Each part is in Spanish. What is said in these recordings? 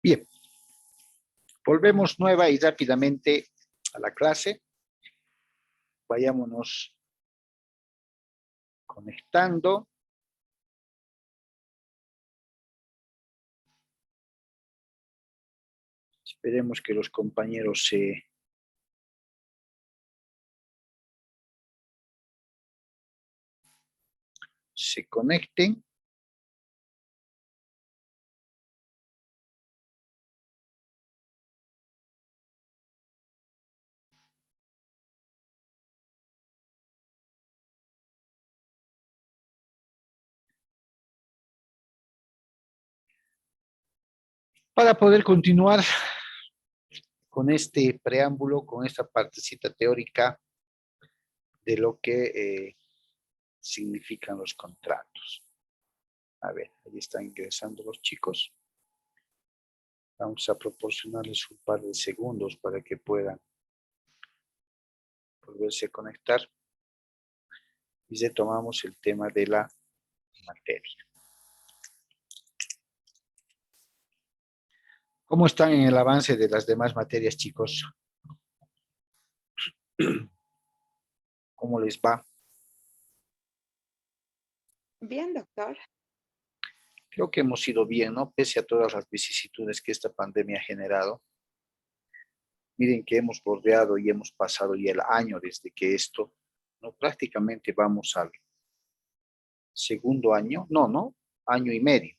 Bien, volvemos nueva y rápidamente a la clase. Vayámonos conectando. Esperemos que los compañeros se conecten. Para poder continuar con este preámbulo, con esta partecita teórica de lo que significan los contratos. A ver, ahí están ingresando los chicos. Vamos a proporcionarles un par de segundos para que puedan volverse a conectar. Y retomamos el tema de la materia. ¿Cómo están en el avance de las demás materias, chicos? ¿Cómo les va? Bien, doctor. Creo que hemos ido bien, ¿no? Pese a todas las vicisitudes que esta pandemia ha generado. Miren que hemos bordeado y hemos pasado ya el año desde que esto, ¿no? Prácticamente vamos al segundo año, no, año y medio.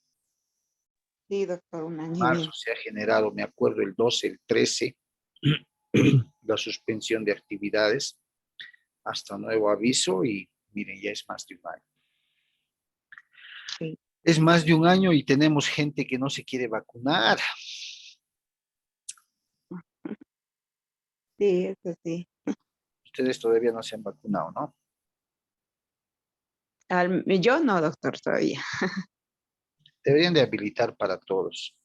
Sí, doctor, un año y Marzo medio. se ha generado, me acuerdo, el 12, el 13, la suspensión de actividades hasta nuevo aviso y miren, ya es más de un año. Sí. Es más de un año y tenemos gente que no se quiere vacunar. Sí, eso sí. Ustedes todavía no se han vacunado, ¿no? Yo no, doctor, todavía. Deberían de habilitar para todos.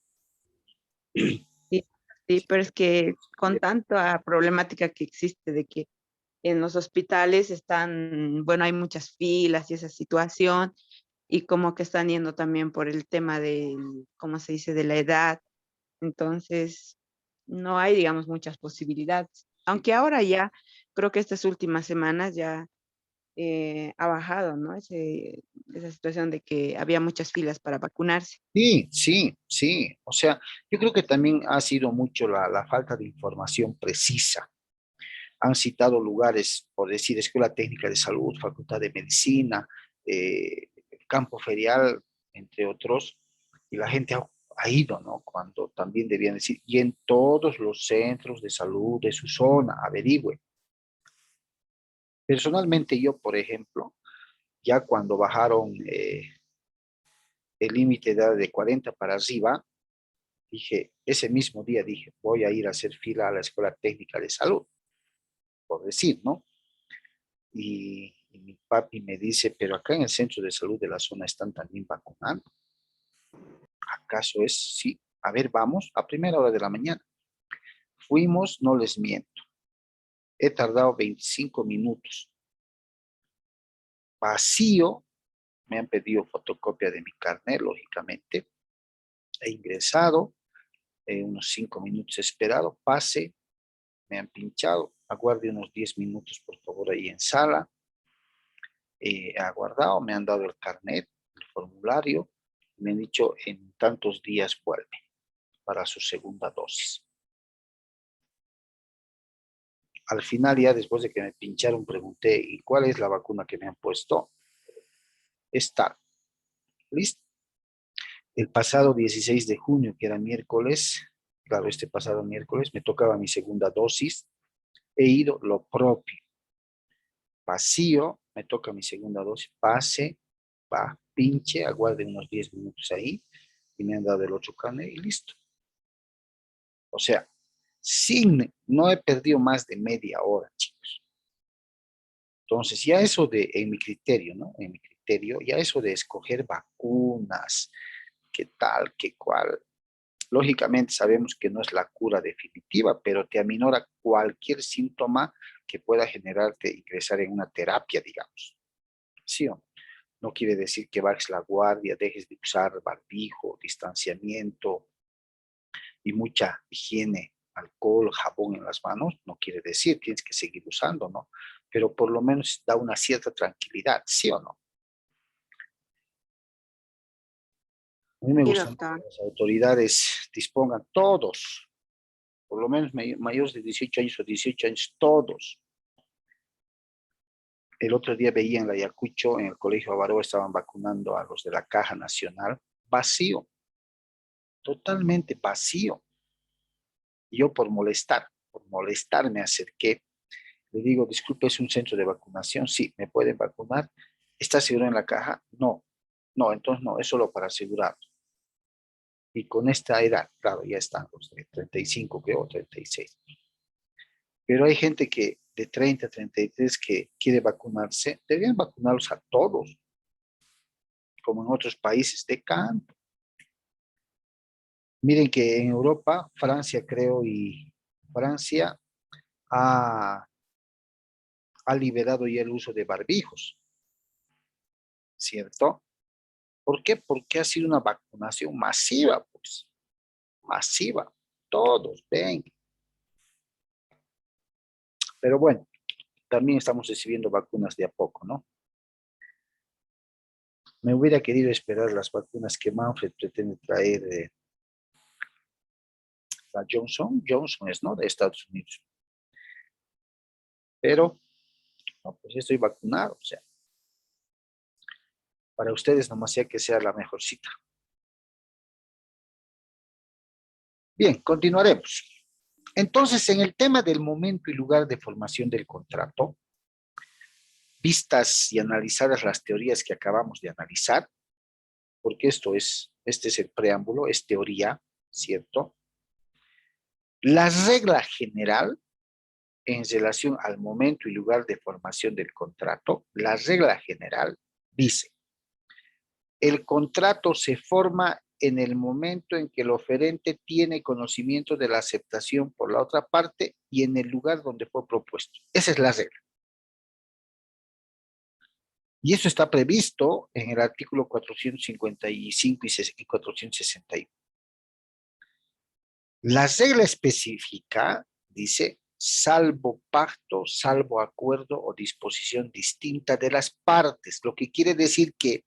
Sí, sí, pero es que con tanta problemática que existe de que en los hospitales están, bueno, hay muchas filas y esa situación, y como que están yendo también por el tema del, ¿cómo se dice?, de la edad. Entonces, no hay, digamos, muchas posibilidades. Aunque ahora ya, creo que estas últimas semanas ya ha bajado, ¿no? Esa situación de que había muchas filas para vacunarse. Sí, sí, sí. O sea, yo creo que también ha sido mucho la falta de información precisa. Han citado lugares, por decir, Escuela Técnica de Salud, Facultad de Medicina, Campo Ferial, entre otros, y la gente ha ido, ¿no? Cuando también debían decir, y en todos los centros de salud de su zona, averigüe. Personalmente yo, por ejemplo, ya cuando bajaron el límite de edad de 40 para arriba, dije, ese mismo día dije, voy a ir a hacer fila a la Escuela Técnica de Salud, por decir, ¿no? Y mi papi me dice, pero acá en el centro de salud de la zona están también vacunando. ¿Acaso es? Sí. A ver, vamos, a primera hora de la mañana. Fuimos, no les miento. He tardado 25 minutos. Vacío, me han pedido fotocopia de mi carnet, lógicamente. He ingresado, unos 5 minutos he esperado, pase, me han pinchado, aguarde unos 10 minutos, por favor, ahí en sala. He aguardado, me han dado el carnet, el formulario, me han dicho en tantos días vuelve para su segunda dosis. Al final, ya después de que me pincharon, pregunté, ¿y cuál es la vacuna que me han puesto? Está. ¿Listo? El pasado 16 de junio, que era miércoles, claro, este pasado miércoles, me tocaba mi segunda dosis. He ido lo propio. Vacío, me toca mi segunda dosis, pase, va, pinche, aguarde unos 10 minutos ahí y me han dado el otro carnet y listo. O sea, no he perdido más de media hora, chicos. Entonces, ya eso de, en mi criterio, ¿no? En mi criterio, ya eso de escoger vacunas, qué tal, qué cual, lógicamente sabemos que no es la cura definitiva, pero te aminora cualquier síntoma que pueda generarte ingresar en una terapia, digamos. ¿Sí o no? No quiere decir que bajes la guardia, dejes de usar barbijo, distanciamiento, y mucha higiene, alcohol, jabón en las manos, no quiere decir, tienes que seguir usando, ¿no? Pero por lo menos da una cierta tranquilidad, ¿sí o no? A mí me Sí, gusta que doctor. las autoridades dispongan todos, por lo menos mayores de 18 años o 18 años, todos. El otro día veía en la Ayacucho, en el Colegio Avaró, estaban vacunando a los de la Caja Nacional, vacío, totalmente vacío. Y yo por molestar me acerqué. Le digo, disculpe, ¿es un centro de vacunación? Sí, ¿me pueden vacunar? ¿Está seguro en la caja? No, no, entonces no, es solo para asegurar. Y con esta edad, claro, ya están los de 35, creo, 36. Pero hay gente que de 30, 33 que quiere vacunarse, deberían vacunarlos a todos, como en otros países de canto. Miren que en Europa, Francia creo, y Francia ha, ha liberado ya el uso de barbijos, ¿cierto? ¿Por qué? Porque ha sido una vacunación masiva, pues, masiva. Todos, ven. Pero bueno, también estamos recibiendo vacunas de a poco, ¿no? Me hubiera querido esperar las vacunas que Manfred pretende traer de la Johnson es, ¿no? De Estados Unidos. Pero, no, pues estoy vacunado, o sea, para ustedes nomás sea que sea la mejor cita. Bien, continuaremos. Entonces, en el tema del momento y lugar de formación del contrato, vistas y analizadas las teorías que acabamos de analizar, porque este es el preámbulo, es teoría, ¿cierto? La regla general en relación al momento y lugar de formación del contrato, la regla general dice, el contrato se forma en el momento en que el oferente tiene conocimiento de la aceptación por la otra parte y en el lugar donde fue propuesto. Esa es la regla. Y eso está previsto en el artículo 455 y 461. La regla específica dice, salvo pacto, salvo acuerdo o disposición distinta de las partes, lo que quiere decir que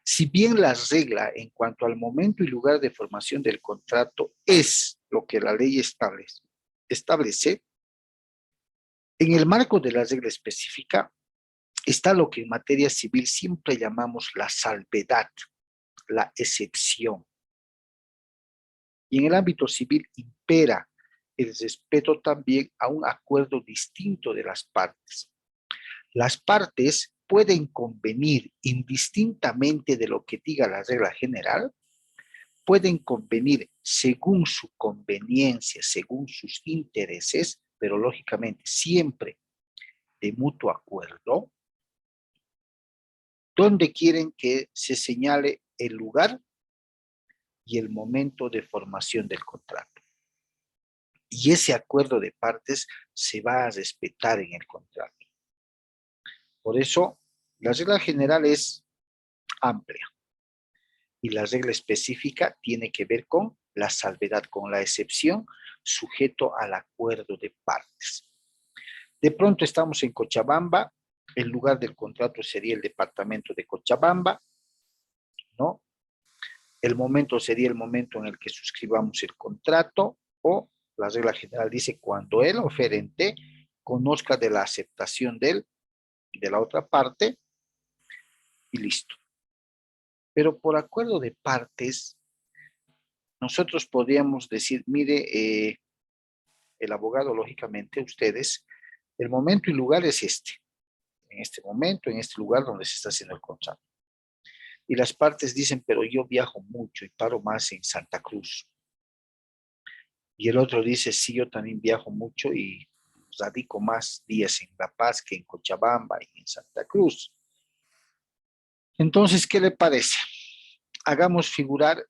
si bien la regla en cuanto al momento y lugar de formación del contrato es lo que la ley establece, en el marco de la regla específica está lo que en materia civil siempre llamamos la salvedad, la excepción. Y en el ámbito civil impera el respeto también a un acuerdo distinto de las partes. Las partes pueden convenir indistintamente de lo que diga la regla general, pueden convenir según su conveniencia, según sus intereses, pero lógicamente siempre de mutuo acuerdo, donde quieren que se señale el lugar y el momento de formación del contrato. Y ese acuerdo de partes se va a respetar en el contrato. Por eso, la regla general es amplia y la regla específica tiene que ver con la salvedad, con la excepción, sujeto al acuerdo de partes. De pronto estamos en Cochabamba, el lugar del contrato sería el departamento de Cochabamba, ¿no? El momento sería el momento en el que suscribamos el contrato o la regla general dice cuando el oferente conozca de la aceptación de la otra parte y listo. Pero por acuerdo de partes, nosotros podríamos decir, mire, el abogado, lógicamente, ustedes, el momento y lugar es este, en este momento, en este lugar donde se está haciendo el contrato. Y las partes dicen, pero yo viajo mucho y paro más en Santa Cruz. Y el otro dice, sí, yo también viajo mucho y radico más días en La Paz que en Cochabamba y en Santa Cruz. Entonces, ¿qué le parece? Hagamos figurar,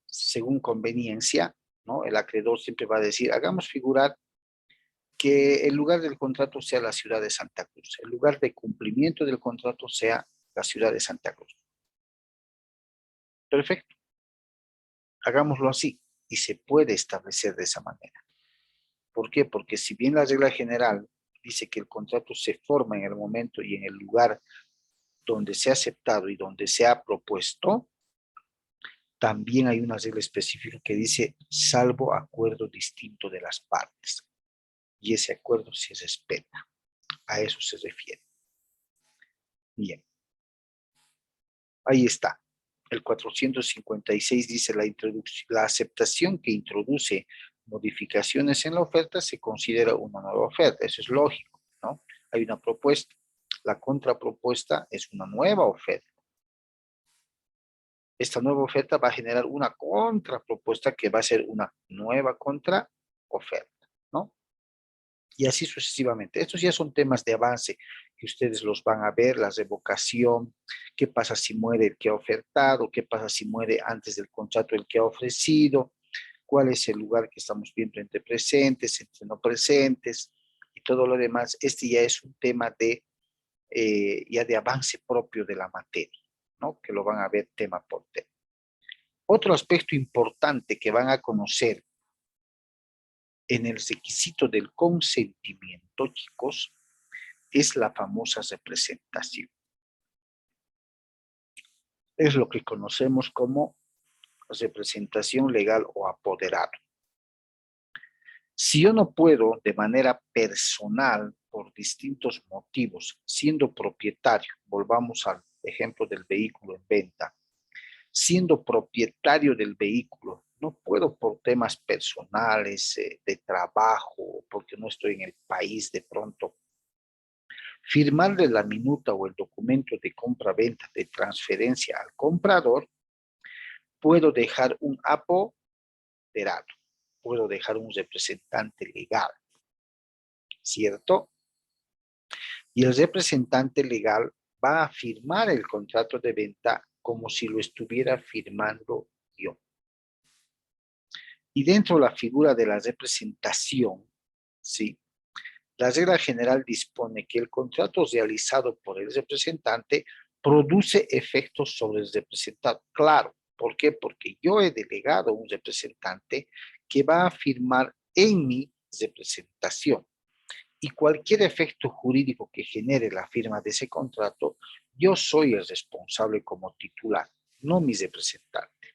según conveniencia, ¿no? El acreedor siempre va a decir, hagamos figurar que el lugar del contrato sea la ciudad de Santa Cruz, el lugar de cumplimiento del contrato sea la ciudad de Santa Cruz. Perfecto, hagámoslo así. y se puede establecer de esa manera. ¿Por qué? Porque si bien la regla general dice que el contrato se forma en el momento y en el lugar donde se ha aceptado y donde se ha propuesto, también hay una regla específica que dice salvo acuerdo distinto de las partes. Y ese acuerdo se respeta. A eso se refiere. Bien. Ahí está. El 456 dice la aceptación que introduce modificaciones en la oferta se considera una nueva oferta. Eso es lógico, ¿no? Hay una propuesta. La contrapropuesta es una nueva oferta. Esta nueva oferta va a generar una contrapropuesta que va a ser una nueva contraoferta, ¿no? Y así sucesivamente. Estos ya son temas de avance que ustedes los van a ver, la revocación, qué pasa si muere el que ha ofertado, qué pasa si muere antes del contrato el que ha ofrecido, cuál es el lugar que estamos viendo entre presentes, entre no presentes, y todo lo demás. Este ya es un tema de, ya de avance propio de la materia, ¿no? Que lo van a ver tema por tema. Otro aspecto importante que van a conocer en el requisito del consentimiento, chicos, es la famosa representación. Es lo que conocemos como representación legal o apoderado. Si yo no puedo de manera personal, por distintos motivos, siendo propietario, volvamos al ejemplo del vehículo en venta, siendo propietario del vehículo, no puedo por temas personales, de trabajo, porque no estoy en el país de pronto, firmarle la minuta o el documento de compra-venta de transferencia al comprador, puedo dejar un apoderado, puedo dejar un representante legal, ¿cierto? Y el representante legal va a firmar el contrato de venta como si lo estuviera firmando yo. Y dentro de la figura de la representación, ¿sí? La regla general dispone que el contrato realizado por el representante produce efectos sobre el representado. Claro, ¿por qué? Porque yo he delegado a un representante que va a firmar en mi representación. Y cualquier efecto jurídico que genere la firma de ese contrato, yo soy el responsable como titular, no mi representante.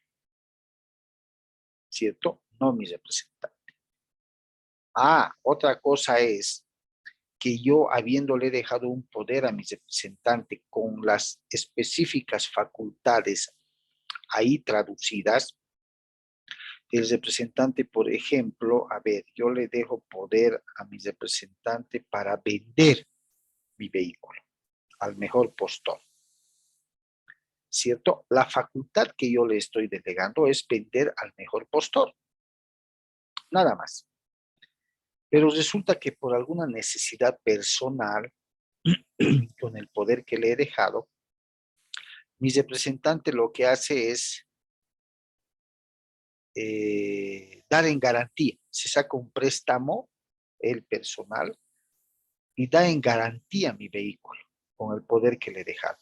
¿Cierto? No mi representante. Otra cosa es que yo, habiéndole dejado un poder a mi representante con las específicas facultades ahí traducidas, el representante, por ejemplo, yo le dejo poder a mi representante para vender mi vehículo al mejor postor, ¿cierto? La facultad que yo le estoy delegando es vender al mejor postor, nada más. Pero resulta que por alguna necesidad personal, con el poder que le he dejado, mi representante lo que hace es dar en garantía. Se saca un préstamo, el personal, y da en garantía mi vehículo con el poder que le he dejado.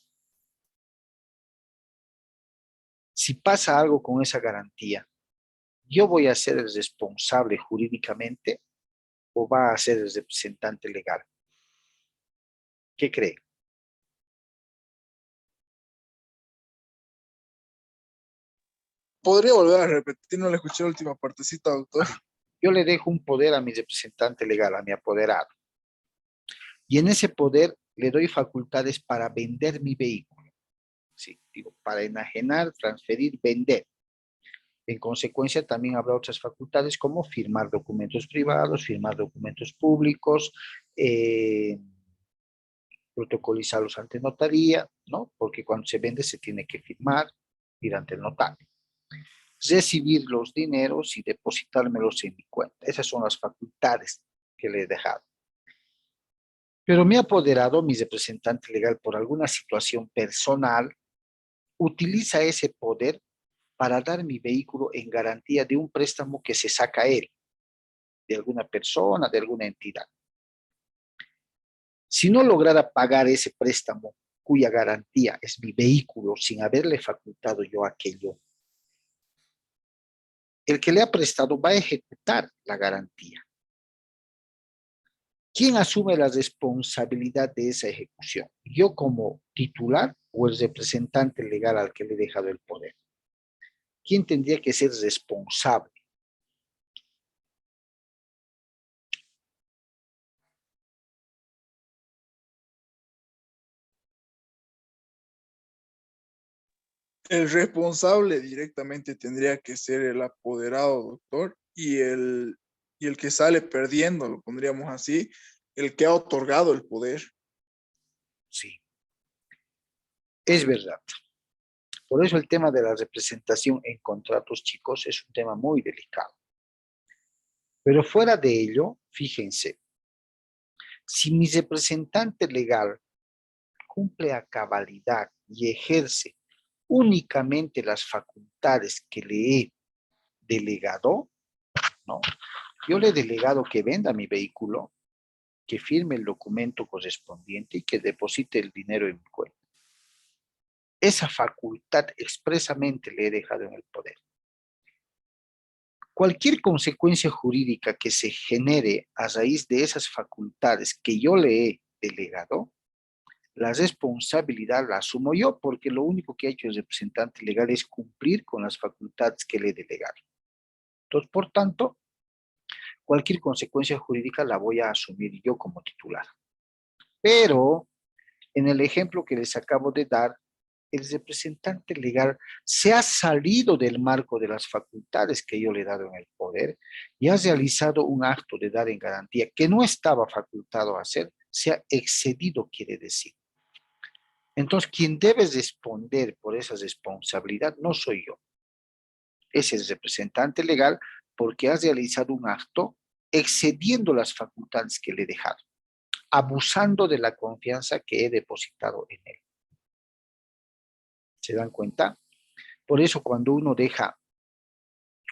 Si pasa algo con esa garantía, ¿yo voy a ser el responsable jurídicamente o va a ser el representante legal? ¿Qué cree? ¿Podría volver a repetir? No le escuché la última partecita, doctor. Yo le dejo un poder a mi representante legal, a mi apoderado. Y en ese poder le doy facultades para vender mi vehículo. Sí, digo, para enajenar, transferir, vender. En consecuencia, también habrá otras facultades como firmar documentos privados, firmar documentos públicos, protocolizarlos ante notaría, ¿no? Porque cuando se vende se tiene que firmar, ir ante el notario. Recibir los dineros y depositármelos en mi cuenta. Esas son las facultades que le he dejado. Pero mi apoderado, mi representante legal, por alguna situación personal, utiliza ese poder para dar mi vehículo en garantía de un préstamo que se saca él, de alguna persona, de alguna entidad. Si no lograra pagar ese préstamo, cuya garantía es mi vehículo, sin haberle facultado yo aquello, el que le ha prestado va a ejecutar la garantía. ¿Quién asume la responsabilidad de esa ejecución? ¿Yo como titular o el representante legal al que le he dejado el poder? ¿Quién tendría que ser responsable? El responsable directamente tendría que ser el apoderado, doctor, y el que sale perdiendo, lo pondríamos así, el que ha otorgado el poder. Sí, es verdad. Por eso el tema de la representación en contratos, chicos, es un tema muy delicado. Pero fuera de ello, fíjense, si mi representante legal cumple a cabalidad y ejerce únicamente las facultades que le he delegado, ¿no? Yo le he delegado que venda mi vehículo, que firme el documento correspondiente y que deposite el dinero en mi cuenta. Esa facultad expresamente le he dejado en el poder. Cualquier consecuencia jurídica que se genere a raíz de esas facultades que yo le he delegado, la responsabilidad la asumo yo, porque lo único que ha hecho el representante legal es cumplir con las facultades que le he delegado. Entonces, por tanto, cualquier consecuencia jurídica la voy a asumir yo como titular. Pero, en el ejemplo que les acabo de dar, el representante legal se ha salido del marco de las facultades que yo le he dado en el poder y ha realizado un acto de dar en garantía que no estaba facultado a hacer, se ha excedido, quiere decir. Entonces, quien debe responder por esa responsabilidad no soy yo, es el representante legal porque ha realizado un acto excediendo las facultades que le he dejado, abusando de la confianza que he depositado en él. ¿Se dan cuenta? Por eso cuando uno deja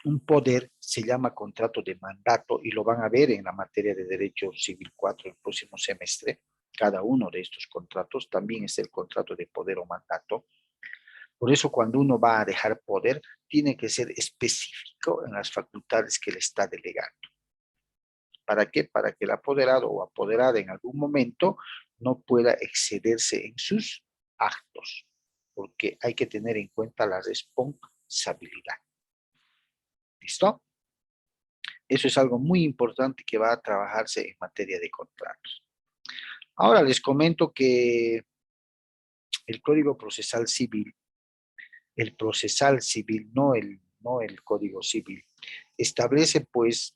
un poder, se llama contrato de mandato y lo van a ver en la materia de Derecho Civil 4 el próximo semestre. Cada uno de estos contratos también es el contrato de poder o mandato. Por eso cuando uno va a dejar poder, tiene que ser específico en las facultades que le está delegando. ¿Para qué? Para que el apoderado o apoderada en algún momento no pueda excederse en sus actos, porque hay que tener en cuenta la responsabilidad. ¿Listo? Eso es algo muy importante que va a trabajarse en materia de contratos. Ahora les comento que el Código Procesal Civil, no el Código Civil, establece pues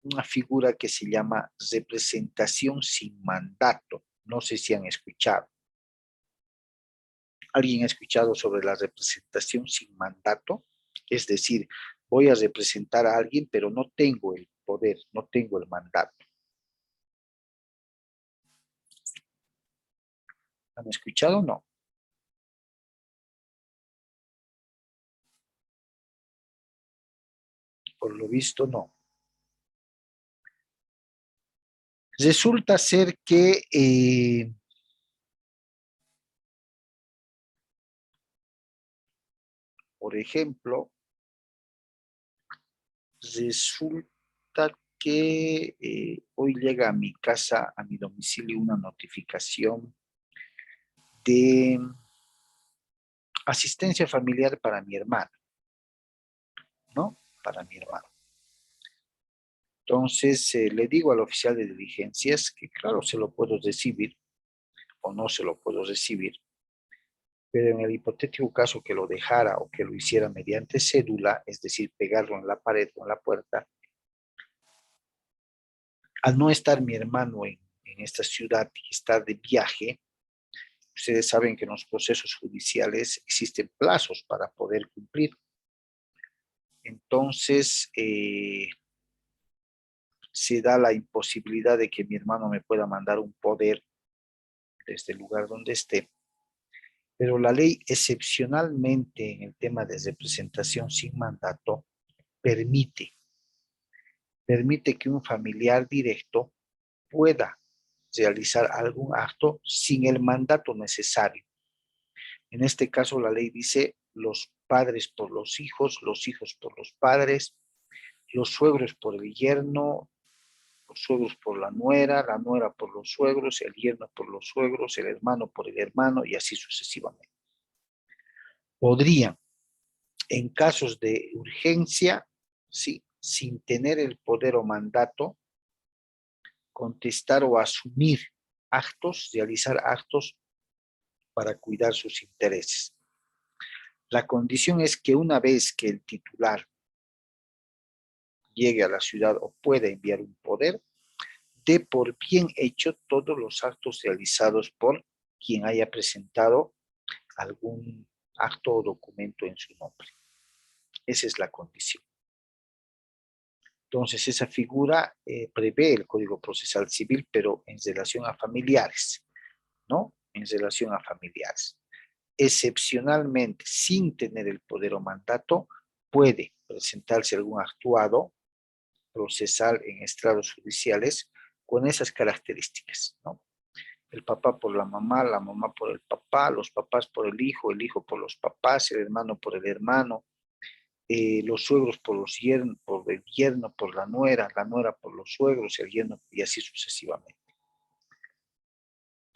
una figura que se llama representación sin mandato. No sé si han escuchado. ¿Alguien ha escuchado sobre la representación sin mandato? Es decir, voy a representar a alguien, pero no tengo el poder, no tengo el mandato. ¿Han escuchado? No. Por lo visto, no. Resulta ser que por ejemplo, resulta que hoy llega a mi casa, a mi domicilio, una notificación de asistencia familiar para mi hermano, ¿no? Para mi hermano. Entonces, le digo al oficial de diligencias que, claro, se lo puedo recibir o no se lo puedo recibir, pero en el hipotético caso que lo dejara o que lo hiciera mediante cédula, es decir, pegarlo en la pared o en la puerta, al no estar mi hermano en esta ciudad y estar de viaje, ustedes saben que en los procesos judiciales existen plazos para poder cumplir. Entonces, se da la imposibilidad de que mi hermano me pueda mandar un poder desde el lugar donde esté. Pero la ley excepcionalmente en el tema de representación sin mandato permite que un familiar directo pueda realizar algún acto sin el mandato necesario. En este caso, la ley dice los padres por los hijos por los padres, los suegros por el yerno, los suegros por la nuera por los suegros, el yerno por los suegros, el hermano por el hermano y así sucesivamente. Podrían, en casos de urgencia, sí, sin tener el poder o mandato, contestar o asumir actos, realizar actos para cuidar sus intereses. La condición es que una vez que el titular llegue a la ciudad o pueda enviar un poder, dé por bien hecho todos los actos realizados por quien haya presentado algún acto o documento en su nombre. Esa es la condición. Entonces, esa figura prevé el Código Procesal Civil, pero en relación a familiares, ¿no? En relación a familiares. Excepcionalmente, sin tener el poder o mandato, puede presentarse algún actuado procesal en estrados judiciales con esas características, ¿no? El papá por la mamá por el papá, los papás por el hijo por los papás, el hermano por el hermano, los suegros por el yerno por la nuera por los suegros, el yerno y así sucesivamente.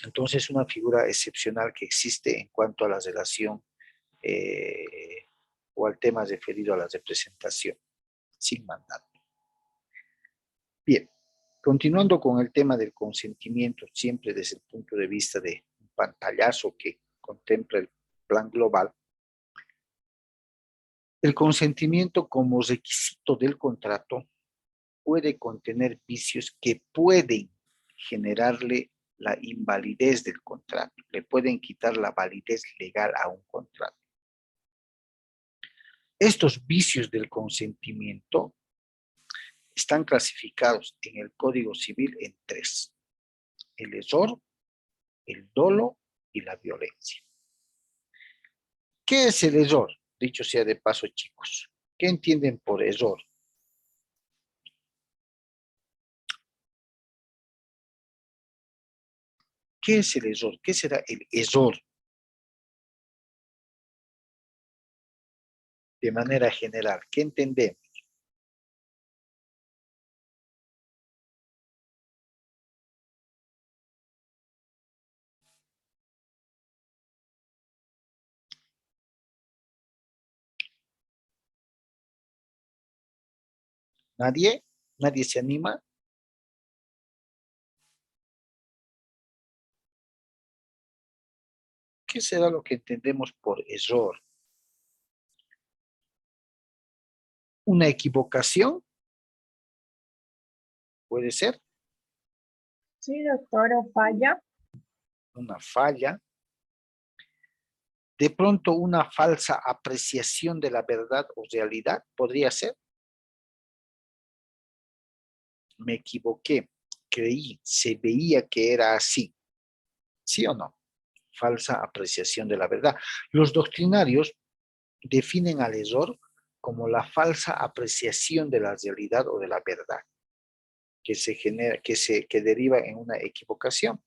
Entonces, una figura excepcional que existe en cuanto a la relación o al tema referido a la representación, sin mandato. Bien, continuando con el tema del consentimiento, siempre desde el punto de vista de un pantallazo que contempla el plan global, el consentimiento como requisito del contrato puede contener vicios que pueden generarle la invalidez del contrato, le pueden quitar la validez legal a un contrato. Estos vicios del consentimiento están clasificados en el Código Civil en 3: el error, el dolo y la violencia. ¿Qué es el error? Dicho sea de paso, chicos, ¿qué entienden por error? ¿Qué es el error? ¿Qué será el error? De manera general, ¿qué entendemos? ¿Nadie? ¿Nadie se anima? ¿Qué será lo que entendemos por error? ¿Una equivocación? ¿Puede ser? Sí, doctora, falla. Una falla. De pronto una falsa apreciación de la verdad o realidad, ¿podría ser? Me equivoqué, creí, se veía que era así. ¿Sí o no? Falsa apreciación de la verdad. Los doctrinarios definen al error como la falsa apreciación de la realidad o de la verdad que deriva en una equivocación.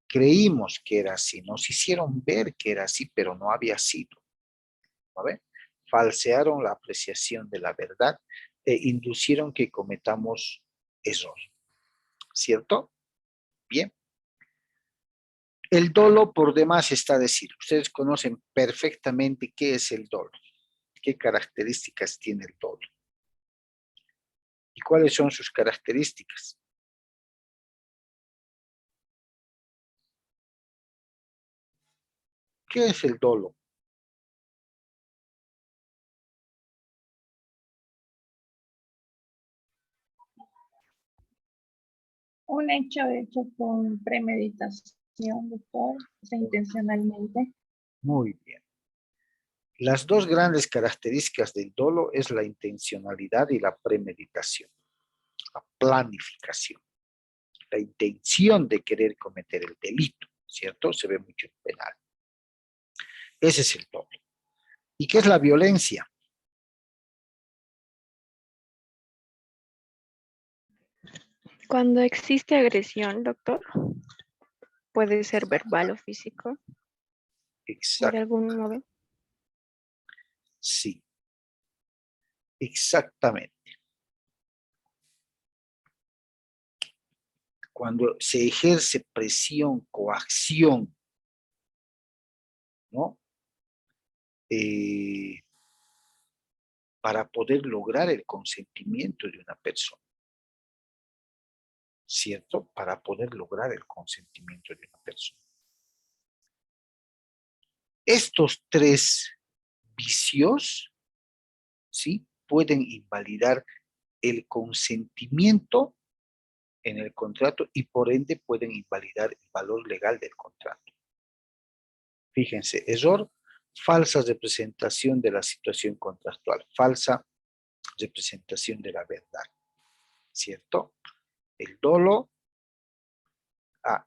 Creímos que era así, nos hicieron ver que era así, pero no había sido. ¿Vale? Falsearon la apreciación de la verdad e inducieron que cometamos error. ¿Cierto? Bien. El dolo por demás está decir. Ustedes conocen perfectamente qué es el dolo, qué características tiene el dolo y cuáles son sus características. ¿Qué es el dolo? Un hecho con premeditación, doctor, o sea, intencionalmente. Muy bien. Las dos grandes características del dolo es la intencionalidad y la premeditación, la planificación, la intención de querer cometer el delito, ¿cierto? Se ve mucho en penal. Ese es el dolo. ¿Y qué es la violencia? Cuando existe agresión, doctor, puede ser verbal o físico, de Exacto. algún modo. Sí, exactamente. Cuando se ejerce presión, coacción, ¿no? Para poder lograr el consentimiento de una persona, ¿cierto? Para poder lograr el consentimiento de una persona. Estos tres vicios, ¿sí? Pueden invalidar el consentimiento en el contrato y por ende pueden invalidar el valor legal del contrato. Fíjense, error, falsa representación de la situación contractual, falsa representación de la verdad, ¿cierto? El dolo,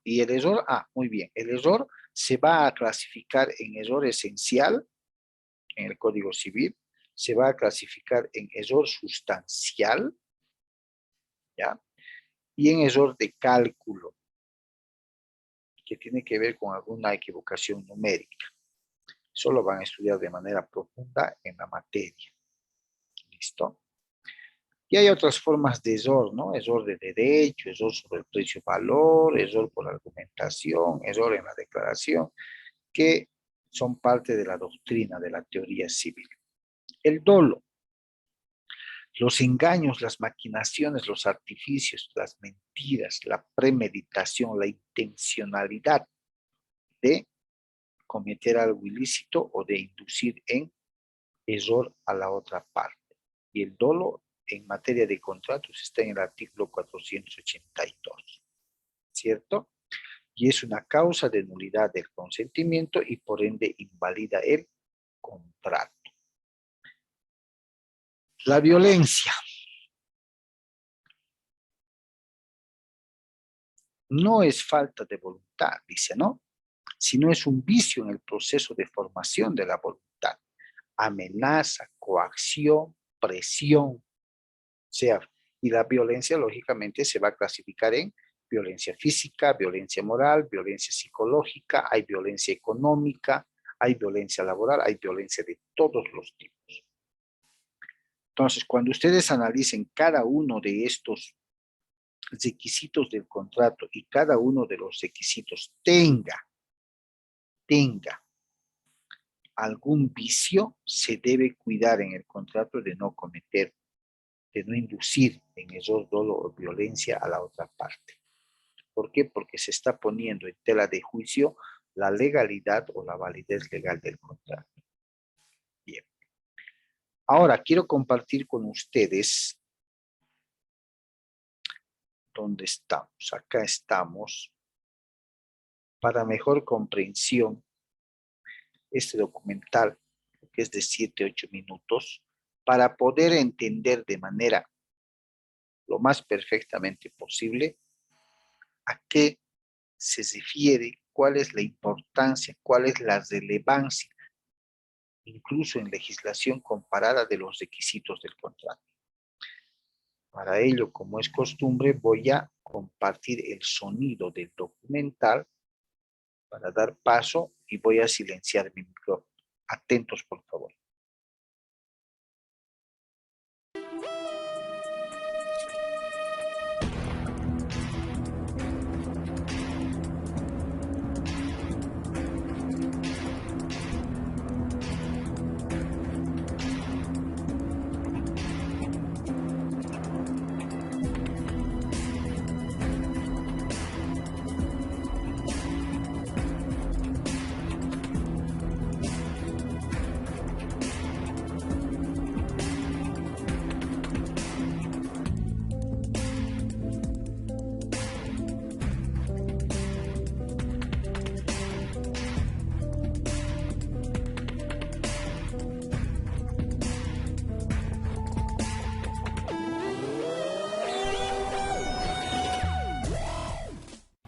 y el error, muy bien, el error se va a clasificar en error esencial, en el Código Civil, se va a clasificar en error sustancial, ¿ya? Y en error de cálculo, que tiene que ver con alguna equivocación numérica. Eso lo van a estudiar de manera profunda en la materia. ¿Listo? Y hay otras formas de error, ¿no? Error de derecho, error sobre el precio-valor, error por argumentación, error en la declaración, que son parte de la doctrina, de la teoría civil. El dolo, los engaños, las maquinaciones, los artificios, las mentiras, la premeditación, la intencionalidad de cometer algo ilícito o de inducir en error a la otra parte. Y el dolo en materia de contratos está en el artículo 482, ¿cierto? Y es una causa de nulidad del consentimiento y por ende invalida el contrato. La violencia. No es falta de voluntad, dice, ¿no? Sino es un vicio en el proceso de formación de la voluntad. Amenaza, coacción, presión, y la violencia lógicamente se va a clasificar en violencia física, violencia moral, violencia psicológica, hay violencia económica, hay violencia laboral, hay violencia de todos los tipos. Entonces, cuando ustedes analicen cada uno de estos requisitos del contrato y cada uno de los requisitos tenga algún vicio, se debe cuidar en el contrato de no cometer, de no inducir en error, dolo o violencia a la otra parte. ¿Por qué? Porque se está poniendo en tela de juicio la legalidad o la validez legal del contrato. Bien. Ahora, quiero compartir con ustedes dónde estamos. Acá estamos. Para mejor comprensión, este documental, que es de 7-8 minutos, para poder entender de manera lo más perfectamente posible a qué se refiere, cuál es la importancia, cuál es la relevancia, incluso en legislación comparada de los requisitos del contrato. Para ello, como es costumbre, voy a compartir el sonido del documental para dar paso y voy a silenciar mi micrófono. Atentos, por favor.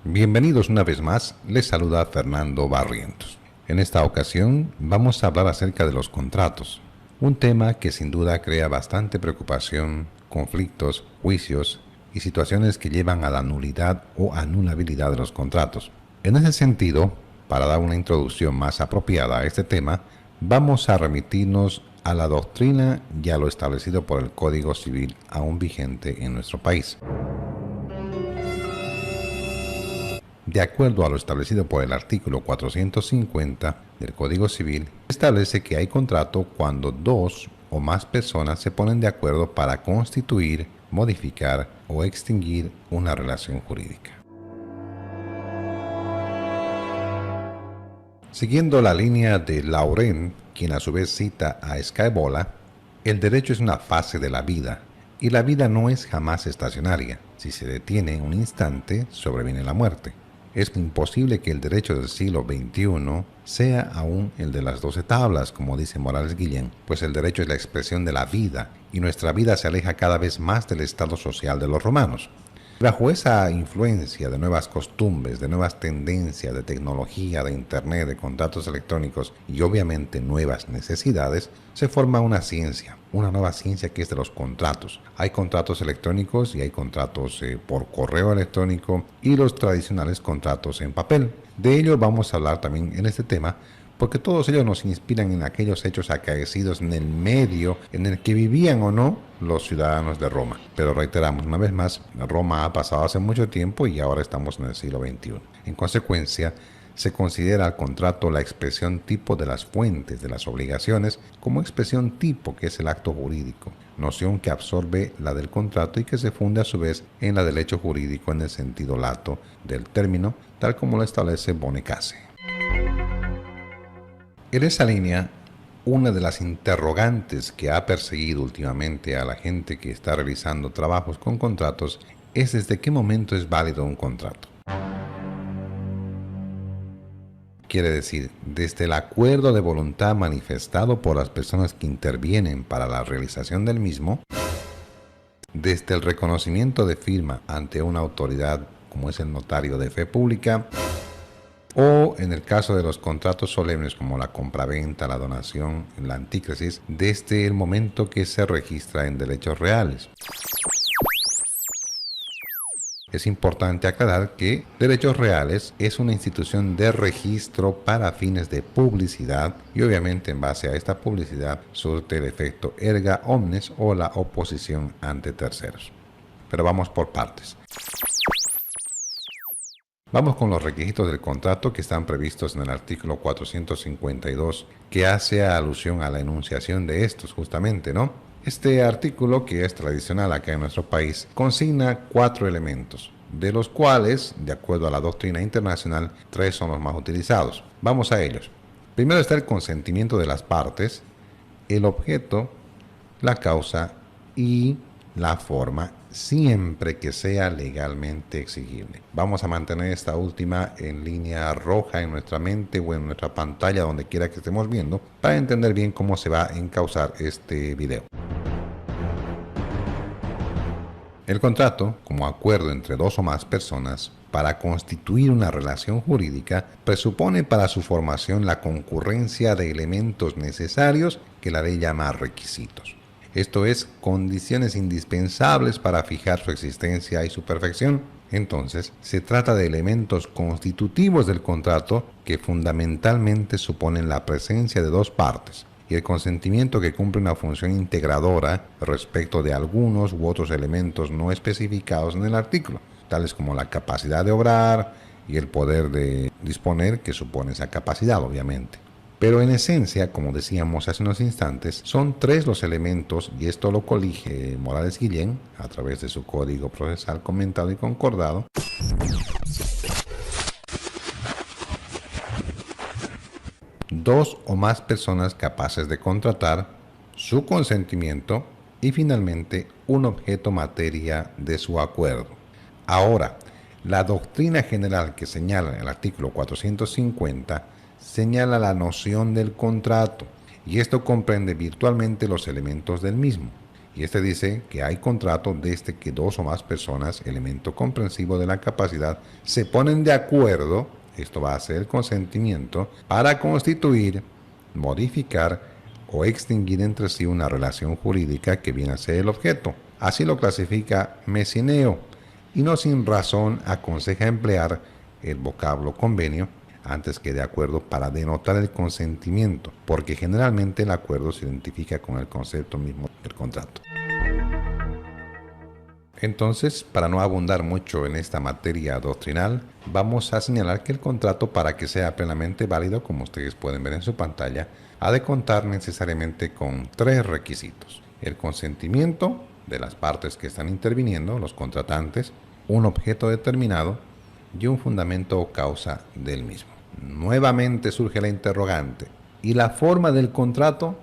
Bienvenidos una vez más, les saluda Fernando Barrientos. En esta ocasión vamos a hablar acerca de los contratos, un tema que sin duda crea bastante preocupación, conflictos, juicios y situaciones que llevan a la nulidad o anulabilidad de los contratos. En ese sentido, para dar una introducción más apropiada a este tema, vamos a remitirnos a la doctrina y a lo establecido por el Código Civil aún vigente en nuestro país. De acuerdo a lo establecido por el artículo 450 del Código Civil, establece que hay contrato cuando dos o más personas se ponen de acuerdo para constituir, modificar o extinguir una relación jurídica. Siguiendo la línea de Laurent, quien a su vez cita a Scaevola, el derecho es una fase de la vida, y la vida no es jamás estacionaria. Si se detiene un instante, sobreviene la muerte. Es imposible que el derecho del siglo XXI sea aún el de las 12 tablas, como dice Morales Guillén, pues el derecho es la expresión de la vida, y nuestra vida se aleja cada vez más del estado social de los romanos. Bajo esa influencia de nuevas costumbres, de nuevas tendencias, de tecnología, de internet, de contratos electrónicos y obviamente nuevas necesidades, se forma una ciencia, una nueva ciencia que es de los contratos. Hay contratos electrónicos y hay contratos por correo electrónico y los tradicionales contratos en papel. De ello vamos a hablar también en este tema, porque todos ellos nos inspiran en aquellos hechos acaecidos en el medio en el que vivían o no los ciudadanos de Roma. Pero reiteramos una vez más, Roma ha pasado hace mucho tiempo y ahora estamos en el siglo XXI. En consecuencia, se considera el contrato la expresión tipo de las fuentes de las obligaciones como expresión tipo, que es el acto jurídico, noción que absorbe la del contrato y que se funde a su vez en la del hecho jurídico en el sentido lato del término, tal como lo establece Bonecase. En esa línea, una de las interrogantes que ha perseguido últimamente a la gente que está realizando trabajos con contratos es desde qué momento es válido un contrato. Quiere decir, desde el acuerdo de voluntad manifestado por las personas que intervienen para la realización del mismo, desde el reconocimiento de firma ante una autoridad como es el notario de fe pública, o en el caso de los contratos solemnes como la compraventa, la donación, la antícresis, desde el momento que se registra en derechos reales. Es importante aclarar que Derechos Reales es una institución de registro para fines de publicidad y obviamente en base a esta publicidad surte el efecto erga omnes o la oposición ante terceros. Pero vamos por partes. Vamos con los requisitos del contrato que están previstos en el artículo 452, que hace alusión a la enunciación de estos justamente, ¿no? Este artículo, que es tradicional acá en nuestro país, consigna 4 elementos, de los cuales, de acuerdo a la doctrina internacional, 3 son los más utilizados. Vamos a ellos. Primero está el consentimiento de las partes, el objeto, la causa y la forma, siempre que sea legalmente exigible. Vamos a mantener esta última en línea roja en nuestra mente o en nuestra pantalla, donde quiera que estemos viendo, para entender bien cómo se va a encauzar este video. El contrato, como acuerdo entre dos o más personas para constituir una relación jurídica, presupone para su formación la concurrencia de elementos necesarios que la ley llama requisitos. Esto es, condiciones indispensables para fijar su existencia y su perfección. Entonces, se trata de elementos constitutivos del contrato que fundamentalmente suponen la presencia de dos partes y el consentimiento que cumple una función integradora respecto de algunos u otros elementos no especificados en el artículo, tales como la capacidad de obrar y el poder de disponer que supone esa capacidad, obviamente. Pero en esencia, como decíamos hace unos instantes, son 3 los elementos, y esto lo colige Morales Guillén a través de su Código Procesal comentado y concordado. Dos o más personas capaces de contratar, su consentimiento y finalmente un objeto materia de su acuerdo. Ahora, la doctrina general que señala el artículo 450 señala la noción del contrato y esto comprende virtualmente los elementos del mismo. Y este dice que hay contrato desde que 2 o más personas, elemento comprensivo de la capacidad, se ponen de acuerdo, esto va a ser el consentimiento, para constituir, modificar o extinguir entre sí una relación jurídica que viene a ser el objeto. Así lo clasifica Messineo y no sin razón aconseja emplear el vocablo convenio, antes que de acuerdo para denotar el consentimiento, porque generalmente el acuerdo se identifica con el concepto mismo del contrato. Entonces, para no abundar mucho en esta materia doctrinal, vamos a señalar que el contrato, para que sea plenamente válido, como ustedes pueden ver en su pantalla, ha de contar necesariamente con 3 requisitos: el consentimiento de las partes que están interviniendo, los contratantes, un objeto determinado y un fundamento o causa del mismo. Nuevamente surge la interrogante: ¿y la forma del contrato?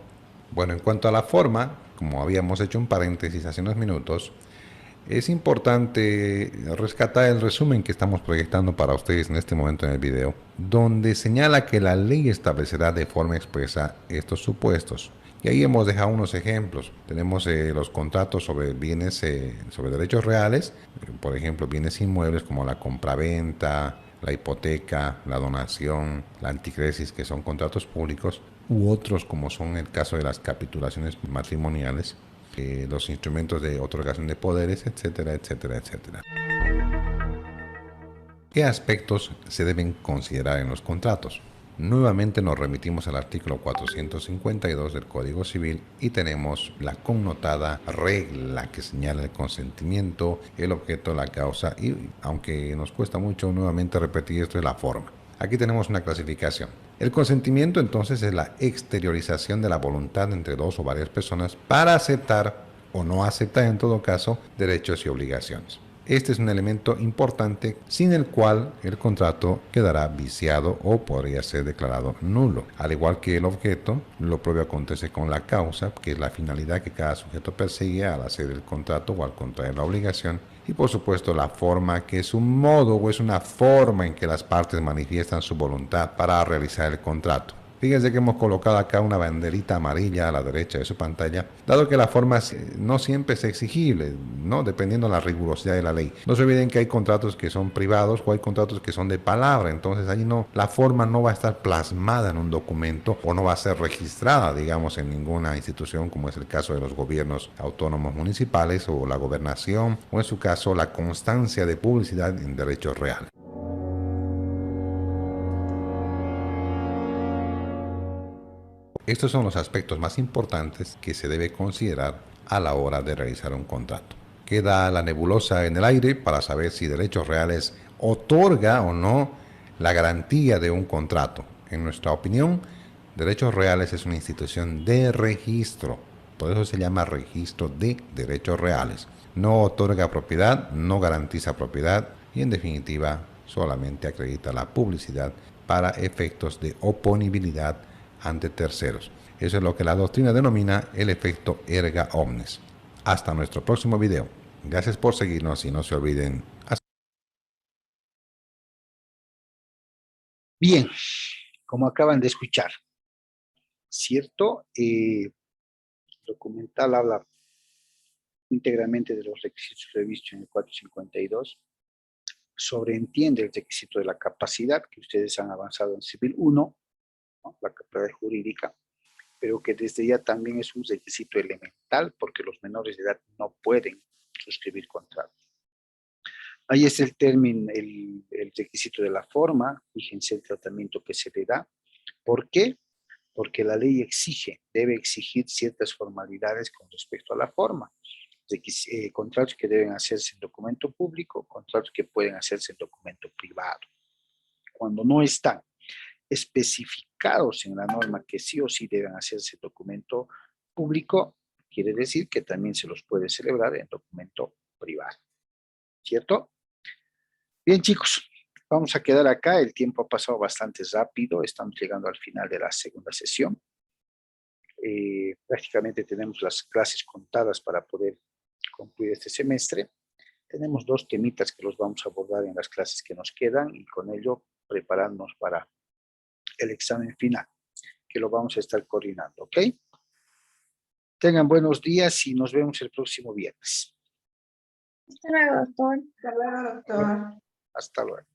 Bueno, en cuanto a la forma, como habíamos hecho un paréntesis hace unos minutos, es importante rescatar el resumen que estamos proyectando para ustedes en este momento en el video, donde señala que la ley establecerá de forma expresa estos supuestos. Y ahí hemos dejado unos ejemplos. Tenemos los contratos sobre bienes, sobre derechos reales, por ejemplo, bienes inmuebles como la compraventa, la hipoteca, la donación, la anticresis, que son contratos públicos, u otros como son el caso de las capitulaciones matrimoniales, los instrumentos de otorgación de poderes, etcétera, etcétera, etcétera. ¿Qué aspectos se deben considerar en los contratos? Nuevamente nos remitimos al artículo 452 del Código Civil y tenemos la connotada regla que señala el consentimiento, el objeto, la causa y, aunque nos cuesta mucho nuevamente repetir esto, es la forma. Aquí tenemos una clasificación. El consentimiento entonces es la exteriorización de la voluntad entre dos o varias personas para aceptar o no aceptar en todo caso derechos y obligaciones. Este es un elemento importante sin el cual el contrato quedará viciado o podría ser declarado nulo. Al igual que el objeto, lo propio acontece con la causa, que es la finalidad que cada sujeto persigue al hacer el contrato o al contraer la obligación. Y por supuesto la forma, que es un modo o es una forma en que las partes manifiestan su voluntad para realizar el contrato. Fíjense que hemos colocado acá una banderita amarilla a la derecha de su pantalla, dado que la forma no siempre es exigible, ¿no? Dependiendo de la rigurosidad de la ley. No se olviden que hay contratos que son privados o hay contratos que son de palabra, entonces ahí no, la forma no va a estar plasmada en un documento o no va a ser registrada, digamos, en ninguna institución, como es el caso de los gobiernos autónomos municipales o la gobernación, o en su caso la constancia de publicidad en derechos reales. Estos son los aspectos más importantes que se debe considerar a la hora de realizar un contrato. Queda la nebulosa en el aire para saber si Derechos Reales otorga o no la garantía de un contrato. En nuestra opinión, Derechos Reales es una institución de registro, por eso se llama Registro de Derechos Reales. No otorga propiedad, no garantiza propiedad y en definitiva solamente acredita la publicidad para efectos de oponibilidad ante terceros. Eso es lo que la doctrina denomina el efecto erga omnes. Hasta nuestro próximo video. Gracias por seguirnos y no se olviden. Bien, como acaban de escuchar, ¿cierto? El documental habla íntegramente de los requisitos previstos en el 452, sobreentiende el requisito de la capacidad que ustedes han avanzado en Civil 1, ¿no? La capacidad jurídica, pero que desde ya también es un requisito elemental porque los menores de edad no pueden suscribir contratos. Ahí es el término, el requisito de la forma, fíjense el tratamiento que se le da. ¿Por qué? Porque la ley exige, debe exigir ciertas formalidades con respecto a la forma. Contratos que deben hacerse en documento público, contratos que pueden hacerse en documento privado. Cuando no están especificados en la norma que sí o sí deben hacerse en documento público, quiere decir que también se los puede celebrar en documento privado. ¿Cierto? Bien, chicos, vamos a quedar acá. El tiempo ha pasado bastante rápido. Estamos llegando al final de la segunda sesión. Prácticamente tenemos las clases contadas para poder concluir este semestre. Tenemos 2 temitas que los vamos a abordar en las clases que nos quedan y con ello prepararnos para el examen final, que lo vamos a estar coordinando, ¿ok? Tengan buenos días y nos vemos el próximo viernes. Hasta luego, doctor. Hasta luego.